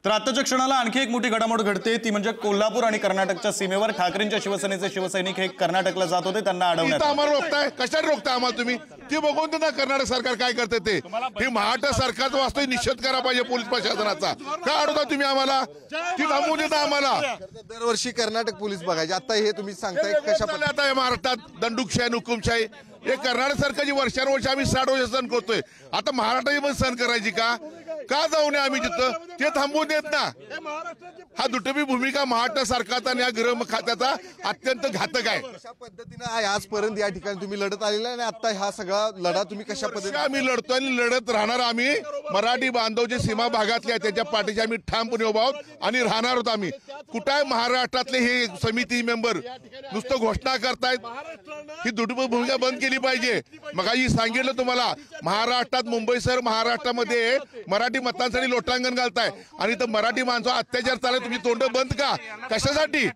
तर आताच्या क्षणाला आणखी एक मोठी घडामोड घडते ती म्हणजे कोल्हापूर आणि कर्नाटकच्या सीमेवर ठाकरेंच्या शिवसेनेचे शिवसैनिक हे कर्नाटकला जात होते, त्यांना अडवण्यात आम्हाला रोखताय. कशाला रोखताय आम्हाला तुम्ही? ते बघून तर ना कर्नाटक सरकार काय करते ते. हे महाराष्ट्र सरकारचा वास्तव निषेध करा पाहिजे पोलीस प्रशासनाचा. का अडवता तुम्ही आम्हाला? ती थांबवून देता आम्हाला. दरवर्षी कर्नाटक पोलीस बघायचे, आता हे तुम्ही सांगताय कशा आता महाराष्ट्रात दंडुकशाही हुकुमशाही हे कर्नाटक सरकारची वर्षानुवर्ष आम्ही 60 वर्ष सहन करतोय. आता महाराष्ट्राची पण सहन करायची का जाऊ नये आम्ही तिथं? ते थांबवून देत ना. हा दुटवी भूमिका महाराष्ट्र सरकारचा आणि या गृह खात्याचा अत्यंत घातक आहे. कशा पद्धतीने आजपर्यंत या ठिकाणी तुम्ही लढत आलेला आणि आता हा सगळा लढा तुम्ही कशा पद्धतीने आम्ही लढतोय आणि लढत राहणार. आम्ही मराठी बांधव जे सीमा भागातले आहेत त्याच्या पाठीशी आम्ही ठामपणे उभा आहोत आणि राहणार आहोत. आम्ही कुठे महाराष्ट्रातले हे समिती मेंबर नुसतं घोषणा करतायत. ही दुटवी भूमिका बंद केली पाहिजे. मग आई सांगितलं तुम्हाला, महाराष्ट्रात मुंबईसह महाराष्ट्रामध्ये मराठी मतांसाठी लोटांगण घालताय आणि तर मराठी माणसावर अत्याचार चालू. तुम्ही तोंड बंद का? कशासाठी?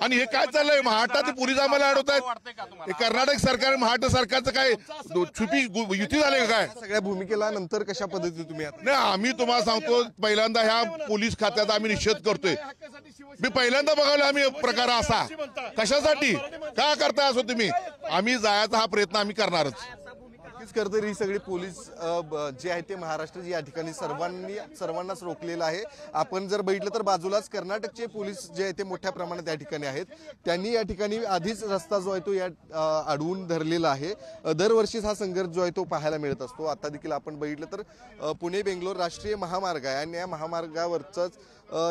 आणि हे काय चाललंय? महाराष्ट्रात पोलीस आम्हाला अडवतायत. हे कर्नाटक सरकार महाराष्ट्र सरकारचं काय छुपी युती झाले काय? सगळ्या भूमिकेला नंतर कशा पद्धतीने तुम्ही नाही, आम्ही तुम्हाला सांगतो पहिल्यांदा ह्या पोलीस खात्याचा आम्ही निषेध करतोय. मी पहिल्यांदा बघायला आम्ही प्रकार असा. कशासाठी? का करताय असं तुम्ही? आम्ही जायचा हा प्रयत्न आम्ही करणारच. करतो. ही सगळी पोलीस जे आहे ते महाराष्ट्र या ठिकाणी सर्वांनाच रोखलेलं आहे. आपण जर बघितलं तर बाजूलाच कर्नाटकचे पोलीस जे आहे ते मोठ्या प्रमाणात या ठिकाणी आहेत. त्यांनी या ठिकाणी आधीच रस्ता जो आहे तो या अडवून धरलेला आहे. दरवर्षीच हा संघर्ष जो आहे तो पाहायला मिळत असतो. आता देखील आपण बघितलं तर पुणे बेंगलोर राष्ट्रीय महामार्ग आहे आणि या महामार्गावरच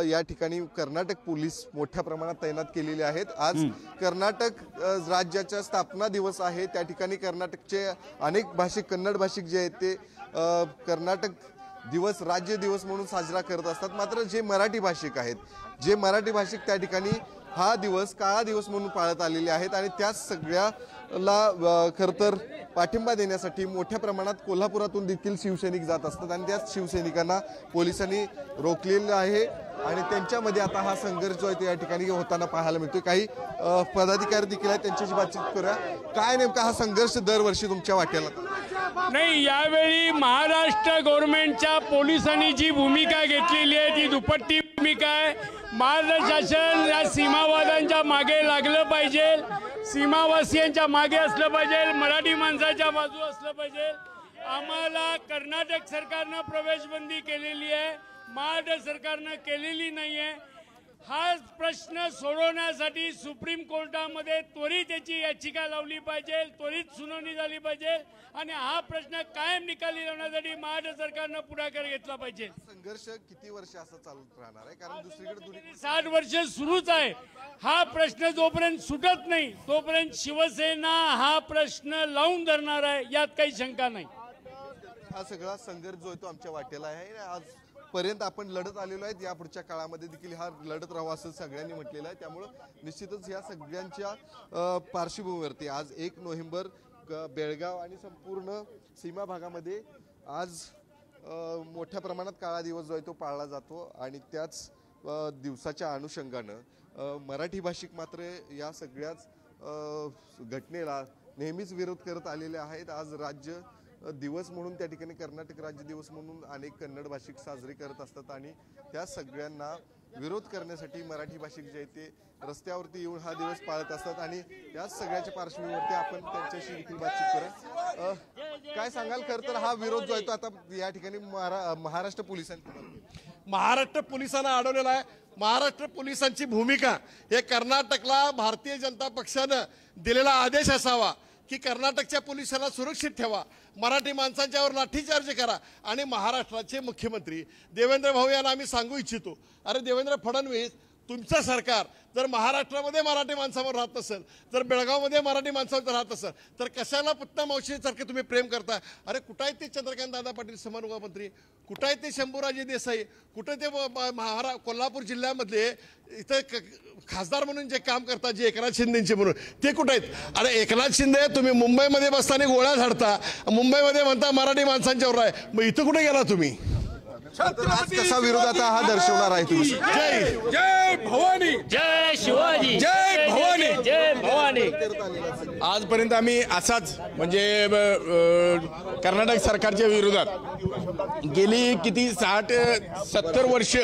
या ठिकाणी कर्नाटक पोलीस मोठ्या प्रमाणात तैनात केलेले आहेत. आज कर्नाटक राज्याचा स्थापना दिवस आहे. त्या ठिकाणी कर्नाटकचे अनेक भाषिक कन्नड भाषिक जे आहेत ते कर्नाटक दिवस राज्य दिवस म्हणून साजरा करत असतात. मात्र जे मराठी भाषिक आहेत, जे मराठी भाषिक त्या ठिकाणी हा दिवस काळा दिवस म्हणून पाळत आलेले आहेत आणि त्या सगळ्याला खरं तर पाठिंबा देण्यासाठी मोठ्या प्रमाणात कोल्हापुरातून देखील शिवसैनिक जात असतात आणि त्याच शिवसैनिकांना पोलिसांनी रोखलेलं आहे आणि त्यांच्यामध्ये आता हा संघर्ष जो आहे तो या ठिकाणी होताना पाहायला मिळतोय. काही पदाधिकारी देखील आहेत, त्यांच्याशी बातचीत करूया. काय नेमका हा संघर्ष दरवर्षी तुमच्या वाट्याला? नाही, यावेळी महाराष्ट्र गव्हर्नमेंटच्या पोलिसांनी जी भूमिका घेतलेली आहे ती दुपट्टी भूमिका आहे. महाराष्ट्र शासन या सीमावादांच्या मागे लागलं पाहिजे, सीमावासियांच्या मागे असलं पाहिजे, मराठी माणसाच्या बाजू असलं पाहिजे. आम्हाला कर्नाटक सरकारनं प्रवेशबंदी केलेली आहे, महाराष्ट्र सरकारनं केलेली नाही आहे. हा प्रश्न सोडवण्यासाठी सुप्रीम कोर्टामध्ये त्वरित याची याचिका लावली पाहिजे, त्वरित सुनावणी झाली पाहिजे आणि हा प्रश्न कायम निकाली लावण्यासाठी महाराष्ट्र सरकारनं पुढाकार घेतला पाहिजे. संघर्ष किती वर्ष असं चालू राहणार आहे? कारण दुसरीकडे 60 वर्ष सुरूच आहे. हा प्रश्न जोपर्यंत सुटत नाही तोपर्यंत शिवसेना हा प्रश्न लावून धरणार आहे, यात काही शंका नाही. हा सगळा संघर्ष जो आहे तो आमच्या वाटेला आहे. आज पर्यंत आपण लढत आलेलो आहे. या पुढच्या काळामध्ये देखील हा लढत राहावा असं सगळ्यांनी म्हटलेलं आहे. त्यामुळं निश्चितच या सगळ्यांच्या पार्श्वभूमीवरती आज 1 नोव्हेंबर बेळगाव आणि संपूर्ण सीमा भागामध्ये आज मोठ्या प्रमाणात काळा दिवस जो आहे तो पाळला जातो आणि त्याच दिवसाच्या अनुषंगानं मराठी भाषिक मात्र या सगळ्याच घटनेला नेहमीच विरोध करत आलेले आहेत. आज राज्य दिवस म्हणून त्या ठिकाणी कर्नाटक राज्य दिवस म्हणून अनेक कन्नड भाषिक साजरे करत असतात आणि त्या सगळ्यांना विरोध करण्यासाठी मराठी भाषिक जे आहेत ते रस्त्यावरती येऊन हा दिवस पाळत असतात आणि या सगळ्याच्या पार्श्वभूमीवरती आपण त्यांच्याशी देखील बातचीत करूया. काय सांगाल? खरं तर हा विरोध जो आहे तो आता या ठिकाणी महाराष्ट्र पोलिसांना अडवलेला आहे. महाराष्ट्र पोलिसांची भूमिका हे कर्नाटकला भारतीय जनता पक्षानं दिलेला आदेश असावा की कर्नाटकच्या पोलिसांना सुरक्षित ठेवा, मराठी माणसांच्यावर लाठीचार्ज करा. आणि महाराष्ट्राचे मुख्यमंत्री देवेंद्र भाऊ यांना आम्ही सांगू इच्छितो, अरे देवेंद्र फडणवीस, तुमचं सरकार जर महाराष्ट्रामध्ये मराठी माणसावर राहत असेल, जर बेळगावमध्ये मराठी माणसावर राहत असेल तर कशाला पुतना मावशीसारखे तुम्ही प्रेम करता? अरे कुठं आहेत ते चंद्रकांत दादा पाटील समारोह मंत्री, कुठं आहेत ते शंभूराजे देसाई, कुठं ते कोल्हापूर जिल्ह्यामधले इथं खासदार म्हणून जे काम करतात जे एकनाथ शिंदेचे म्हणून, ते कुठं आहेत? अरे एकनाथ शिंदे तुम्ही मुंबईमध्ये बसताना गोळ्या झाडता, मुंबईमध्ये म्हणता मराठी माणसांच्यावर आहे, मग इथं कुठे गेला तुम्ही? कसा विरोध आता हा दर्शवणार आहे तुम्ही? जय जय भवानी, जय शिवाजी, जय भवानी, जय भवानी. आजपर्यंत आम्ही असाच म्हणजे कर्नाटक सरकारच्या विरोधात गेली किती 60-70 वर्ष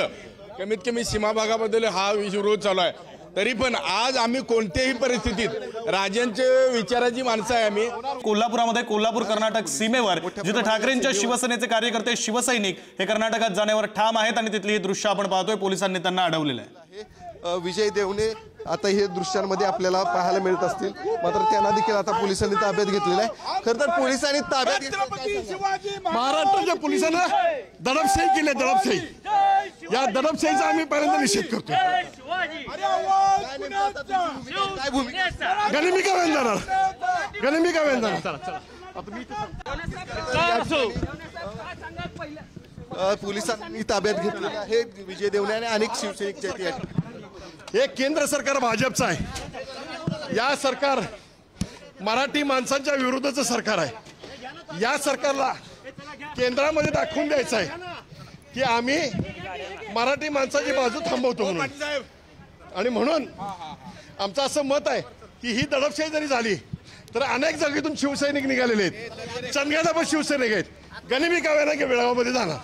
कमीत कमी सीमा भागाबद्दल हा विरोध चालू आहे. तरी पण आज आम्ही कोणत्याही परिस्थितीत राजांच्या विचाराची माणसं आहे आम्ही. कोल्हापुरामध्ये कोल्हापूर कर्नाटक सीमेवर जिथे ठाकरेंच्या शिवसेनेचे कार्यकर्ते शिवसैनिक हे कर्नाटकात जाण्यावर ठाम आहेत आणि तिथली ही दृश्य आपण पाहतोय. पोलिसांनी त्यांना अडवलेलं आहे. विजय देवणे आता हे दृश्यांमध्ये आपल्याला पाहायला मिळत असतील, मात्र त्यांना देखील आता पोलिसांनी ताब्यात घेतलेलं आहे. खरं तर पोलिसांनी ताब्यात घेतलं. महाराष्ट्राच्या पोलिसांना दडपशाही केली, दडपशाही. या दडपशाहीचा आम्ही पहिल्यांदा निषेध करतो. काय भूमिका गनिमी का वेन जाणार, गनिमी का वेन जाणार. पोलिसांनी ताब्यात घेतलेलं आहे विजय देवणे आणि अनेक शिवसैनिक जे आहेत या ठिकाणी. हे केंद्र सरकार भाजपचं आहे. या सरकार मराठी माणसांच्या विरोधाचं सरकार आहे. या सरकारला केंद्रामध्ये दाखवून द्यायचं आहे की आम्ही मराठी माणसाची बाजू थांबवतो म्हणून. आणि म्हणून आमचं असं मत आहे की ही दडपशाही जरी झाली तर अनेक जागेतून शिवसैनिक निघालेले आहेत. चंदगडला पण शिवसैनिक आहेत. गनिमी का वेळा बेळगावमध्ये जाणार.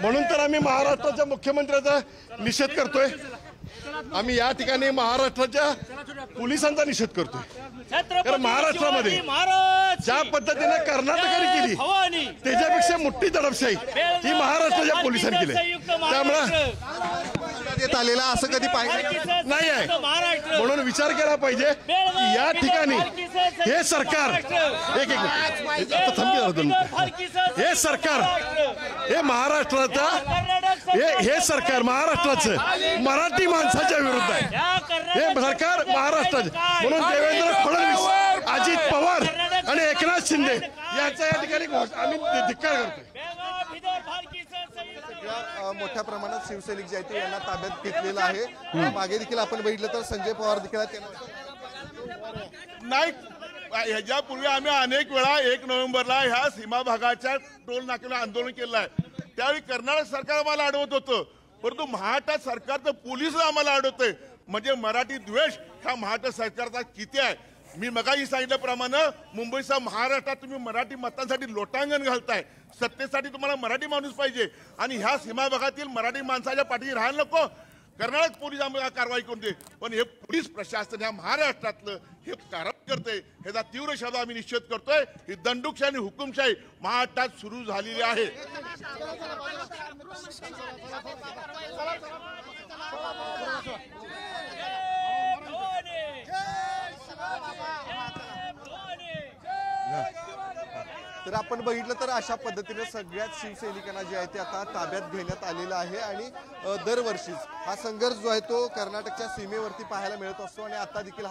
म्हणून तर आम्ही महाराष्ट्राच्या मुख्यमंत्र्याचा निषेध करतोय. आम्ही या ठिकाणी महाराष्ट्राच्या पोलिसांचा निषेध करतोय. कारण महाराष्ट्रामध्ये ज्या पद्धतीने कर्नाटकाने केली त्याच्यापेक्षा मोठी दडपशाही ही महाराष्ट्राच्या पोलिसांनी केली. त्यामुळे देत आलेला असं कधी पाहिजे नाही आहे. म्हणून विचार केला पाहिजे की या ठिकाणी हे सरकार हे सरकार हे महाराष्ट्राचा हे सरकार महाराष्ट्राचं मराठी माणसाच्या विरुद्ध आहे. हे सरकार महाराष्ट्राचे. म्हणून देवेंद्र फडणवीस, अजित पवार आणि एकनाथ शिंदे यांचा या ठिकाणी आम्ही धिक्कार करतोय. मोठ्या प्रमाणात शिवसैनिक जे आहेत यांना ताब्यात घेतलेलं आहे. मागे देखील आपण बघितलं तर संजय पवार देखील नाही. ह्याच्यापूर्वी आम्ही अनेक वेळा 1 नोव्हेंबरला ह्या सीमा भागाच्या टोल नाक्याला आंदोलन केलं आहे. त्यावेळी कर्नाटक सरकार आम्हाला अडवत होतं, परंतु महाराष्ट्र सरकारचं पोलीस आम्हाला अडवतंय. म्हणजे मराठी द्वेष ह्या महाराष्ट्र सरकारचा किती आहे. मी मगाही सांगितल्याप्रमाणे मुंबईसह महाराष्ट्रात तुम्ही मराठी मतांसाठी लोटांगण घालताय. सत्तेसाठी तुम्हाला मराठी माणूस पाहिजे आणि ह्या सीमा भागातील मराठी माणसाच्या पाठीशी राहायला नको. कर्नाटक पोलीस आम्हाला कारवाई करून दे, पण हे पोलीस प्रशासन ह्या महाराष्ट्रातलं हे कारवाई करते. ह्याचा तीव्र शब्द आम्ही निषेध करतोय. ही दंडुकशाही आणि हुकुमशाही महाराष्ट्रात सुरू झालेली आहे. तर आपण बघितलं तर अशा पद्धतीने सगळ्याच शिवसैनिकांना जे आहे ते आता ताब्यात घेण्यात आलेलं आहे. आणि दरवर्षीच हा संघर्ष जो आहे तो कर्नाटकच्या सीमेवरती पाहायला मिळत असतो आणि आता देखील